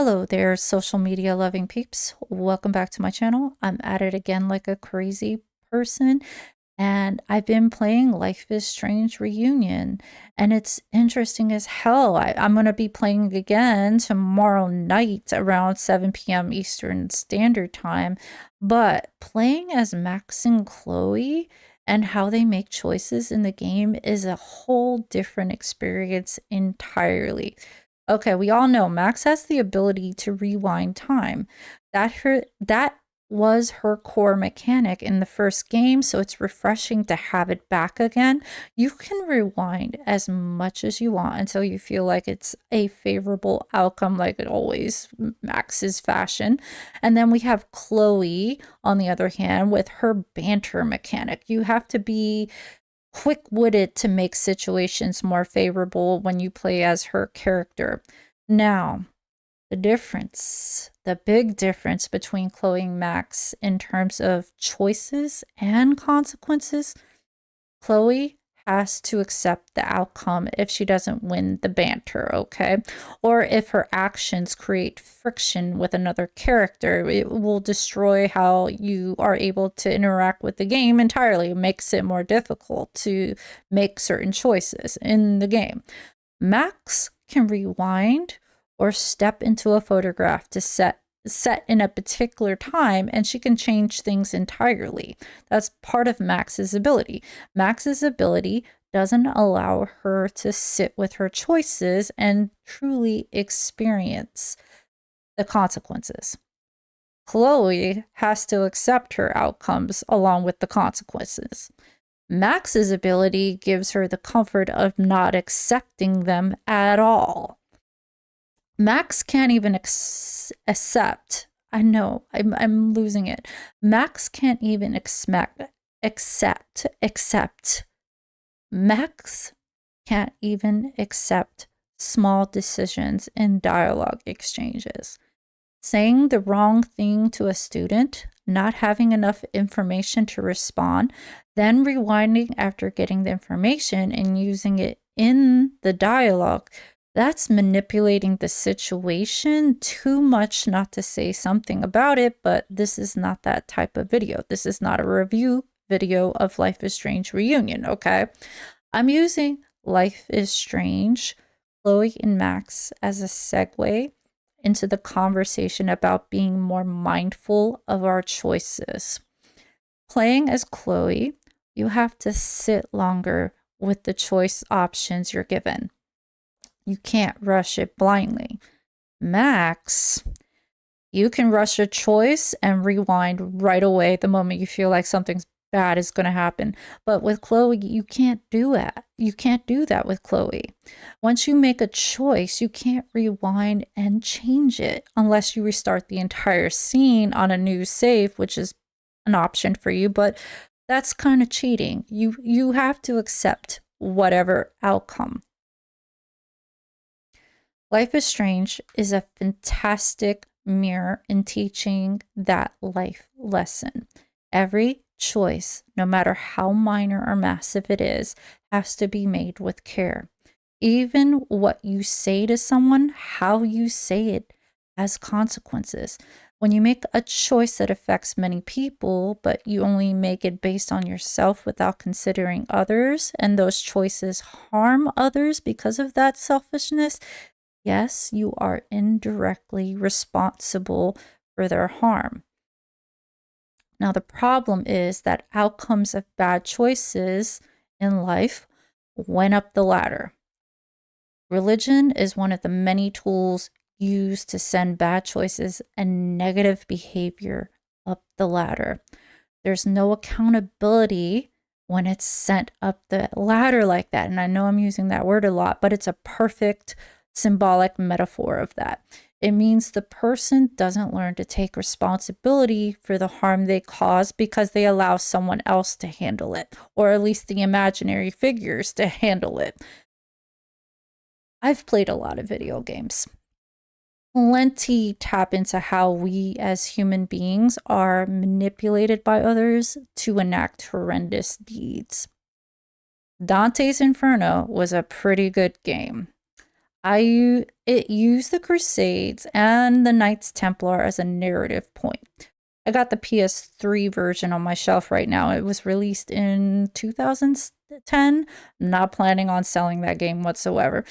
Hello there, social media loving peeps. Welcome back to my channel. I'm at it again like a crazy person, and I've been playing Life is Strange Reunion, and it's interesting as hell. I'm going to be playing again tomorrow night around 7 p.m. Eastern Standard Time, but playing as Max and Chloe and how they make choices in the game is a whole different experience entirely. Okay, we all know Max has the ability to rewind time. That was her core mechanic in the first game, so it's refreshing to have it back again. You can rewind as much as you want until you feel like it's a favorable outcome, like it always Max's fashion. And then we have Chloe, on the other hand, with her banter mechanic. You have to be quick-witted to make situations more favorable when you play as her character. Now, the big difference between Chloe and Max in terms of choices and consequences, Chloe has to accept the outcome if she doesn't win the banter, okay? Or if her actions create friction with another character, it will destroy how you are able to interact with the game entirely. It makes it more difficult to make certain choices in the game. Max can rewind or step into a photograph to set in a particular time, and she can change things entirely. That's part of Max's ability. Max's ability doesn't allow her to sit with her choices and truly experience the consequences. Chloe has to accept her outcomes along with the consequences. Max's ability gives her the comfort of not accepting them at all. Max can't even accept. I know, I'm losing it. Max can't even accept. Max can't even accept small decisions in dialogue exchanges. Saying the wrong thing to a student, not having enough information to respond, then rewinding after getting the information and using it in the dialogue. That's manipulating the situation too much not to say something about it, but this is not that type of video. This is not a review video of Life is Strange Reunion, okay? I'm using Life is Strange, Chloe and Max as a segue into the conversation about being more mindful of our choices. Playing as Chloe, you have to sit longer with the choice options you're given. You can't rush it blindly. Max, you can rush a choice and rewind right away the moment you feel like something's bad is going to happen. But with Chloe, you can't do that. You can't do that with Chloe. Once you make a choice, you can't rewind and change it unless you restart the entire scene on a new save, which is an option for you, but that's kind of cheating. You have to accept whatever outcome. Life is Strange is a fantastic mirror in teaching that life lesson. Every choice, no matter how minor or massive it is, has to be made with care. Even what you say to someone, how you say it, has consequences. When you make a choice that affects many people, but you only make it based on yourself without considering others, and those choices harm others because of that selfishness, yes, you are indirectly responsible for their harm. Now, the problem is that outcomes of bad choices in life went up the ladder. Religion is one of the many tools used to send bad choices and negative behavior up the ladder. There's no accountability when it's sent up the ladder like that. And I know I'm using that word a lot, but it's a perfect symbolic metaphor of that. It means the person doesn't learn to take responsibility for the harm they cause because they allow someone else to handle it, or at least the imaginary figures to handle it. I've played a lot of video games. Plenty tap into how we as human beings are manipulated by others to enact horrendous deeds. Dante's Inferno was a pretty good game. It used the Crusades and the Knights Templar as a narrative point. I got the PS3 version on my shelf right now. It was released in 2010. I'm not planning on selling that game whatsoever.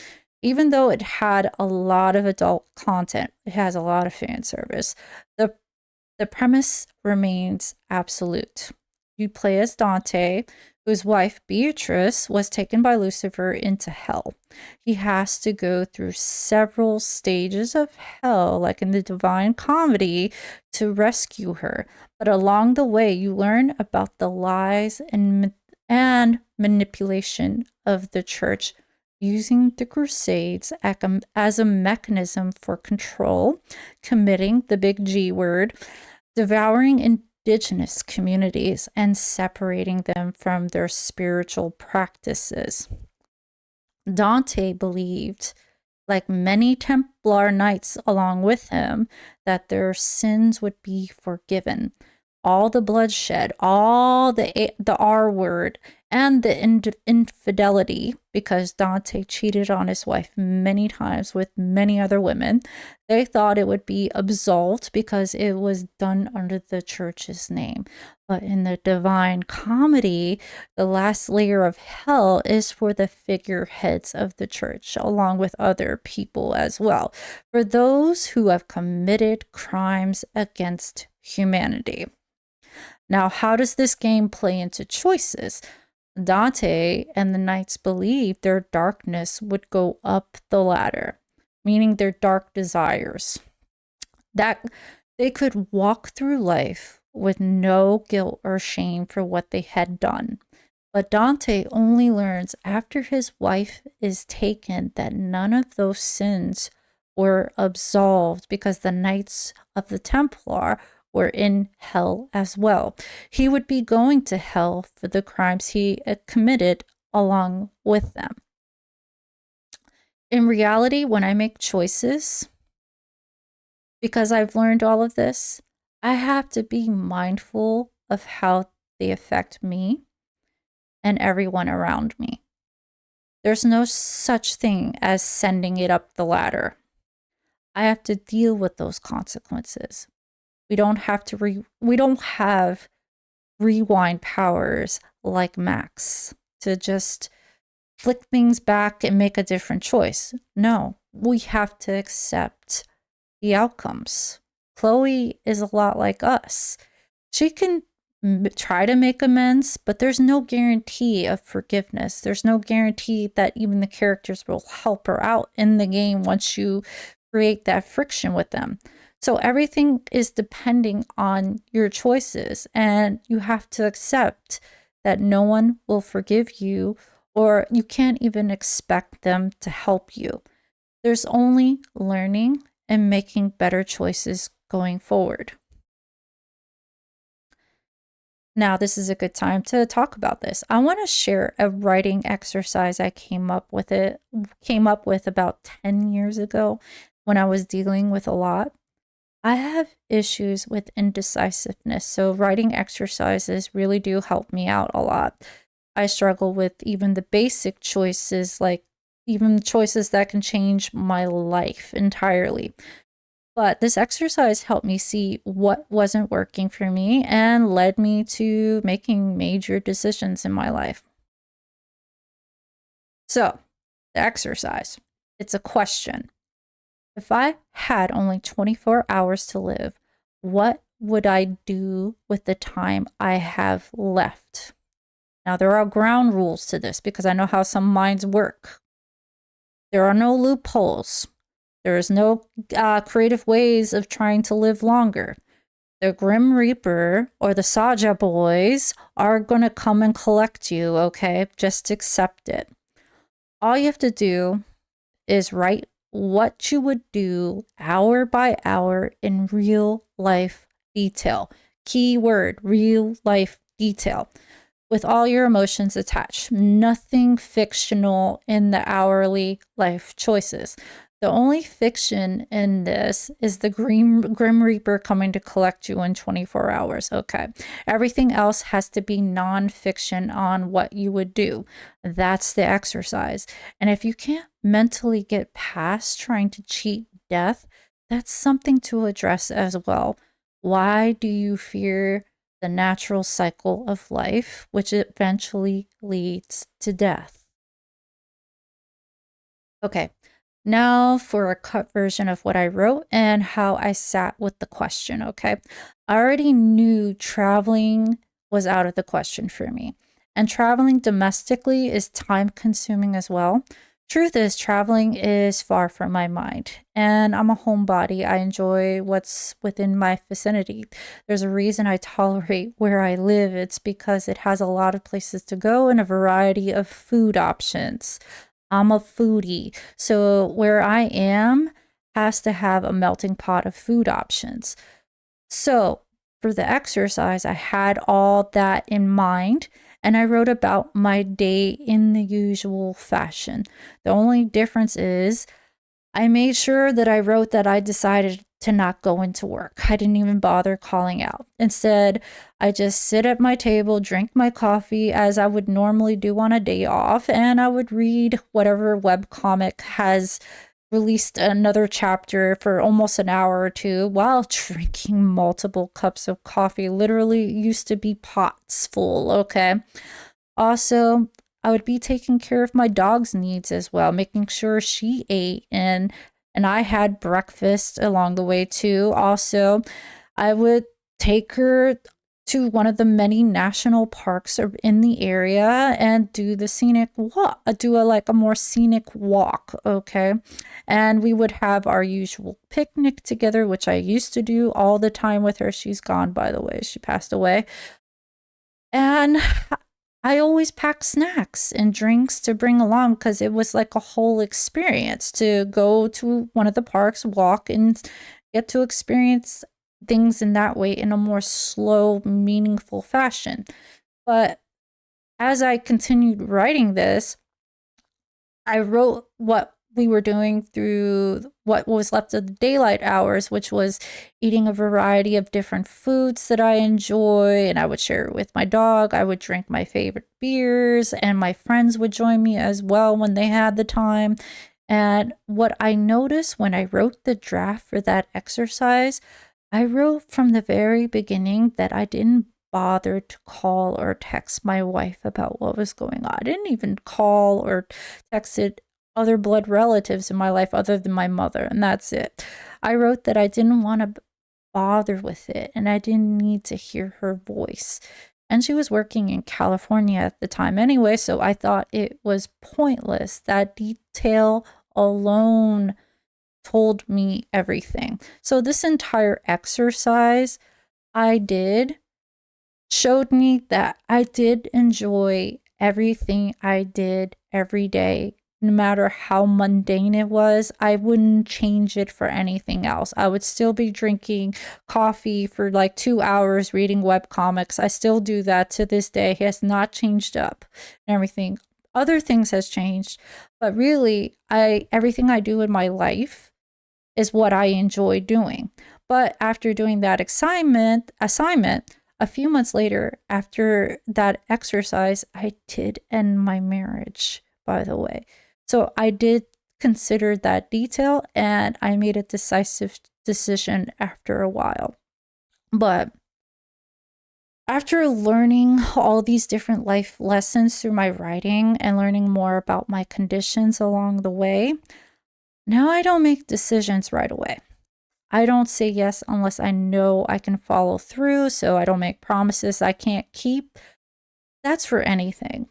Even though it had a lot of adult content, it has a lot of fan service. The premise remains absolute. You play as Dante, whose wife Beatrice was taken by Lucifer into hell. He has to go through several stages of hell, like in the Divine Comedy, to rescue her. But along the way, you learn about the lies and manipulation of the church, using the Crusades as a mechanism for control, committing the big G word, devouring indigenous communities, and separating them from their spiritual practices. Dante believed, like many Templar knights along with him, that their sins would be forgiven. All the bloodshed, all the R word, and the infidelity, because Dante cheated on his wife many times with many other women. They thought it would be absolved because it was done under the church's name. But in the Divine Comedy, the last layer of hell is for the figureheads of the church, along with other people as well, for those who have committed crimes against humanity. Now, how does this game play into choices? Dante and the knights believed their darkness would go up the ladder, meaning their dark desires, that they could walk through life with no guilt or shame for what they had done. But Dante only learns after his wife is taken that none of those sins were absolved, because the Knights of the Templar were in hell as well. He would be going to hell for the crimes he committed along with them. In reality, when I make choices, because I've learned all of this, I have to be mindful of how they affect me and everyone around me. There's no such thing as sending it up the ladder. I have to deal with those consequences. We don't have rewind powers like Max to just flick things back and make a different choice. No, we have to accept the outcomes. Chloe is a lot like us. She can try to make amends, but there's no guarantee of forgiveness. There's no guarantee that even the characters will help her out in the game once you create that friction with them. So everything is depending on your choices, and you have to accept that no one will forgive you, or you can't even expect them to help you. There's only learning and making better choices going forward. Now, this is a good time to talk about this. I want to share a writing exercise I came up with about 10 years ago when I was dealing with a lot. I have issues with indecisiveness, so writing exercises really do help me out a lot. I struggle with even the basic choices, like even choices that can change my life entirely. But this exercise helped me see what wasn't working for me and led me to making major decisions in my life. So, the exercise, it's a question. If I had only 24 hours to live, what would I do with the time I have left? Now, there are ground rules to this because I know how some minds work. There are no loopholes. There is no creative ways of trying to live longer. The Grim Reaper or the Saja boys are going to come and collect you, okay? Just accept it. All you have to do is write what you would do hour by hour in real life detail. Keyword, real life detail. With all your emotions attached. Nothing fictional in the hourly life choices. The only fiction in this is the Grim Reaper coming to collect you in 24 hours. Okay. Everything else has to be non-fiction on what you would do. That's the exercise. And if you can't mentally get past trying to cheat death, that's something to address as well. Why do you fear the natural cycle of life, which eventually leads to death? Okay, now for a cut version of what I wrote and how I sat with the question, okay? I already knew traveling was out of the question for me. And traveling domestically is time consuming as well. Truth is, traveling is far from my mind. And I'm a homebody. I enjoy what's within my vicinity. There's a reason I tolerate where I live. It's because it has a lot of places to go and a variety of food options. I'm a foodie, so where I am has to have a melting pot of food options. So for the exercise, I had all that in mind, and I wrote about my day in the usual fashion. The only difference is I made sure that I wrote that I decided to not go into work. I didn't even bother calling out. Instead, I just sit at my table, drink my coffee as I would normally do on a day off, and I would read whatever webcomic has released another chapter for almost an hour or two while drinking multiple cups of coffee. Literally used to be pots full, okay? Also, I would be taking care of my dog's needs as well, making sure she ate and I had breakfast along the way too. Also, I would take her to one of the many national parks in the area and do the scenic walk, like a more scenic walk, okay? And we would have our usual picnic together, which I used to do all the time with her. She's gone, by the way. She passed away. And I always packed snacks and drinks to bring along because it was like a whole experience to go to one of the parks, walk, and get to experience things in that way in a more slow, meaningful fashion. But as I continued writing this, I wrote what we were doing through what was left of the daylight hours, which was eating a variety of different foods that I enjoy, and I would share it with my dog. I would drink my favorite beers, and my friends would join me as well when they had the time. And what I noticed when I wrote the draft for that exercise, I wrote from the very beginning that I didn't bother to call or text my wife about what was going on. I didn't even call or texted other blood relatives in my life other than my mother, and that's it. I wrote that I didn't want to bother with it and I didn't need to hear her voice. And she was working in California at the time anyway, so I thought it was pointless. That detail alone told me everything. So this entire exercise I did showed me that I did enjoy everything I did every day. No matter how mundane it was, I wouldn't change it for anything else. I would still be drinking coffee for like 2 hours reading webcomics. I still do that to this day. It has not changed up and everything. Other things has changed, but really everything I do in my life is what I enjoy doing. But after doing that assignment, a few months later, after that exercise, I did end my marriage, by the way. So I did consider that detail and I made a decisive decision after a while. But after learning all these different life lessons through my writing and learning more about my conditions along the way, now I don't make decisions right away. I don't say yes unless I know I can follow through, so I don't make promises I can't keep. That's for anything.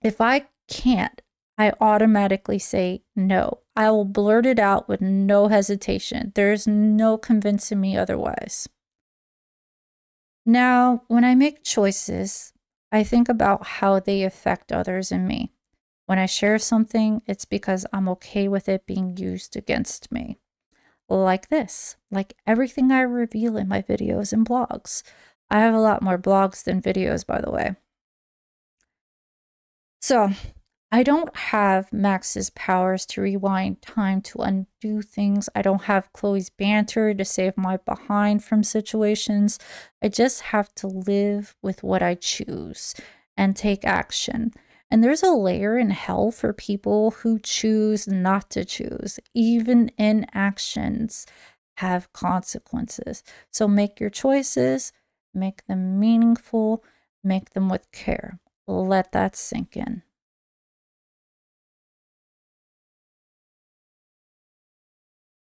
If I can't, I automatically say no. I will blurt it out with no hesitation. There's no convincing me otherwise. Now, when I make choices, I think about how they affect others and me. When I share something, it's because I'm okay with it being used against me. Like this, like everything I reveal in my videos and blogs. I have a lot more blogs than videos, by the way. So I don't have Max's powers to rewind time to undo things. I don't have Chloe's banter to save my behind from situations. I just have to live with what I choose and take action. And there's a layer in hell for people who choose not to choose. Even inactions have consequences. So make your choices, make them meaningful, make them with care. Let that sink in.